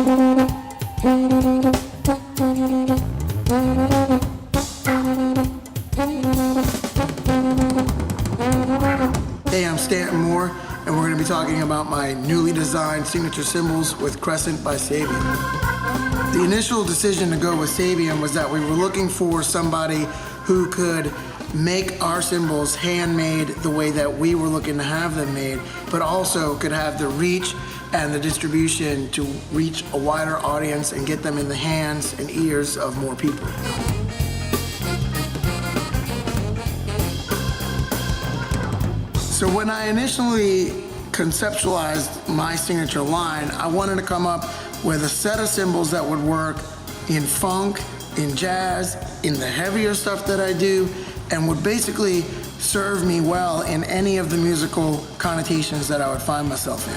Hey, I'm Stanton Moore, and we're going to be talking about my newly designed signature cymbals with Crescent by SABIAN. The initial decision to go with SABIAN was that we were looking for somebody who could make our cymbals handmade the way that we were looking to have them made, but also could have the reach and the distribution to reach a wider audience and get them in the hands and ears of more people. So when I initially conceptualized my signature line, I wanted to come up with a set of cymbals that would work in funk, in jazz, in the heavier stuff that I do, and would basically serve me well in any of the musical connotations that I would find myself in.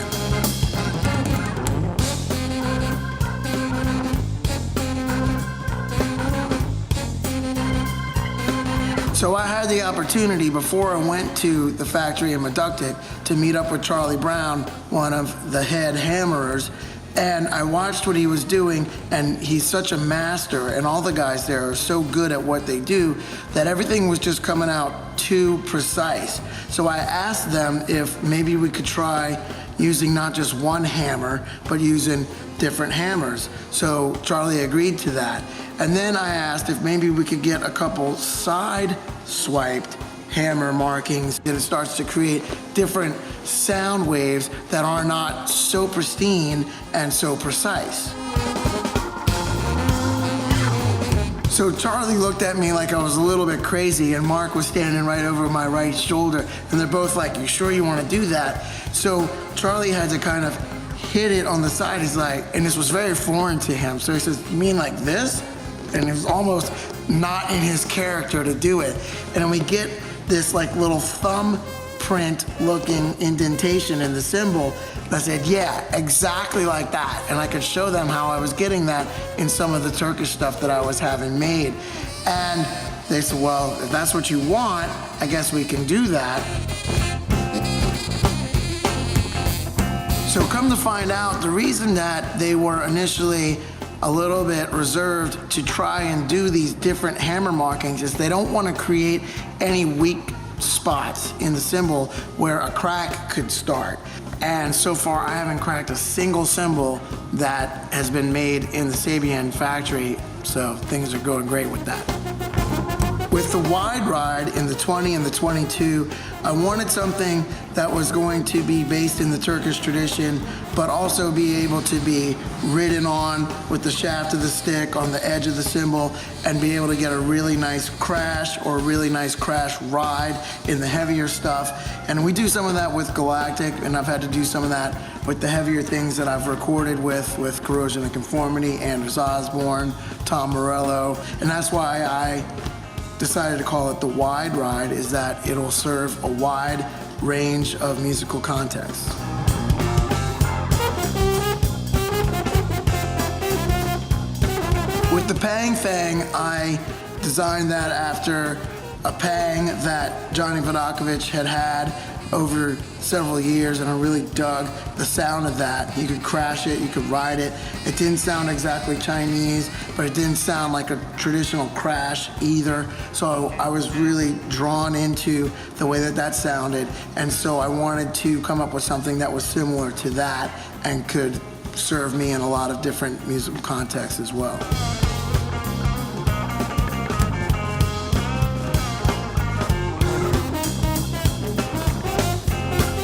So I had the opportunity before I went to the factory in Meductic to meet up with Charlie Brown, one of the head hammerers, and I watched what he was doing, and he's such a master, and all the guys there are so good at what they do that everything was just coming out too precise. So I asked them if maybe we could try using not just one hammer, but using different hammers. So Charlie agreed to that. And then I asked if maybe we could get a couple side swiped hammer markings, and it starts to create different sound waves that are not so pristine and so precise. So Charlie looked at me like I was a little bit crazy, and Mark was standing right over my right shoulder, and they're both like, "You sure you want to do that?" So Charlie had to kind of hit it on the side. He's like, and this was very foreign to him, so he says, "You mean like this?" And it was almost not in his character to do it. And then we get this like little thumbprint looking indentation in the cymbal. I said, yeah, exactly like that. And I could show them how I was getting that in some of the Turkish stuff that I was having made. And they said, well, if that's what you want, I guess we can do that. So come to find out, the reason that they were initially a little bit reserved to try and do these different hammer markings is they don't want to create any weak spots in the cymbal where a crack could start. And so far I haven't cracked a single cymbal that has been made in the SABIAN factory, so things are going great with that. With the wide ride in the 20 and the 22, I wanted something that was going to be based in the Turkish tradition, but also be able to be ridden on with the shaft of the stick on the edge of the cymbal and be able to get a really nice crash or a really nice crash ride in the heavier stuff. And we do some of that with Galactic, and I've had to do some of that with the heavier things that I've recorded with Corrosion and Conformity, Anders Osborne, Tom Morello, and that's why I decided to call it the wide ride, is that it'll serve a wide range of musical contexts. With the Pang Thang, I designed that after a Pang that Johnny Vodakovich had over several years, and I really dug the sound of that. You could crash it, you could ride it. It didn't sound exactly Chinese, but it didn't sound like a traditional crash either. So I was really drawn into the way that that sounded, and so I wanted to come up with something that was similar to that and could serve me in a lot of different musical contexts as well.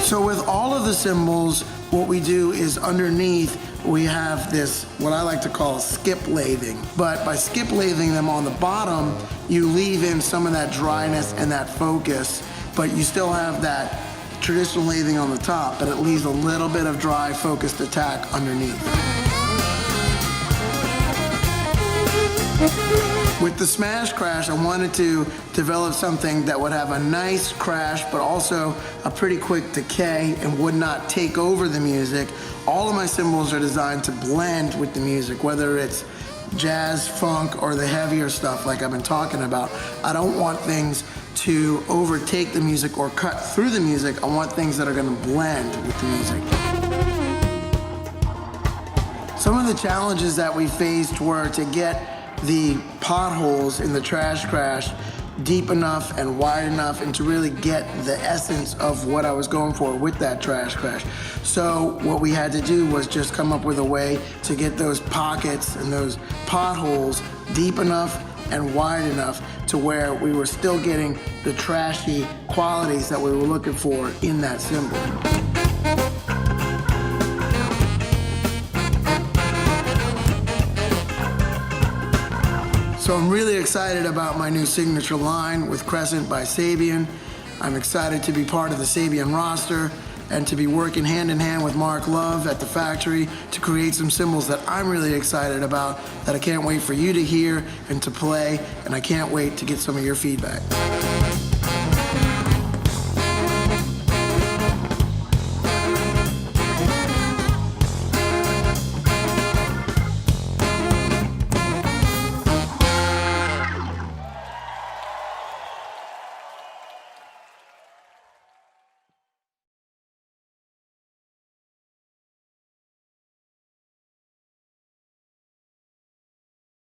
So with all of the cymbals, what we do is underneath we have this, what I like to call skip lathing. But by skip lathing them on the bottom, you leave in some of that dryness and that focus, but you still have that traditional lathing on the top, but it leaves a little bit of dry, focused attack underneath. With the Smash Crash, I wanted to develop something that would have a nice crash, but also a pretty quick decay and would not take over the music. All of my cymbals are designed to blend with the music, whether it's jazz, funk, or the heavier stuff like I've been talking about. I don't want things to overtake the music or cut through the music. I want things that are going to blend with the music. Some of the challenges that we faced were to get the potholes in the trash crash deep enough and wide enough and to really get the essence of what I was going for with that trash crash. So what we had to do was just come up with a way to get those pockets and those potholes deep enough and wide enough to where we were still getting the trashy qualities that we were looking for in that cymbal. So I'm really excited about my new signature line with Crescent by SABIAN. I'm excited to be part of the SABIAN roster and to be working hand in hand with Mark Love at the factory to create some cymbals that I'm really excited about, that I can't wait for you to hear and to play, and I can't wait to get some of your feedback.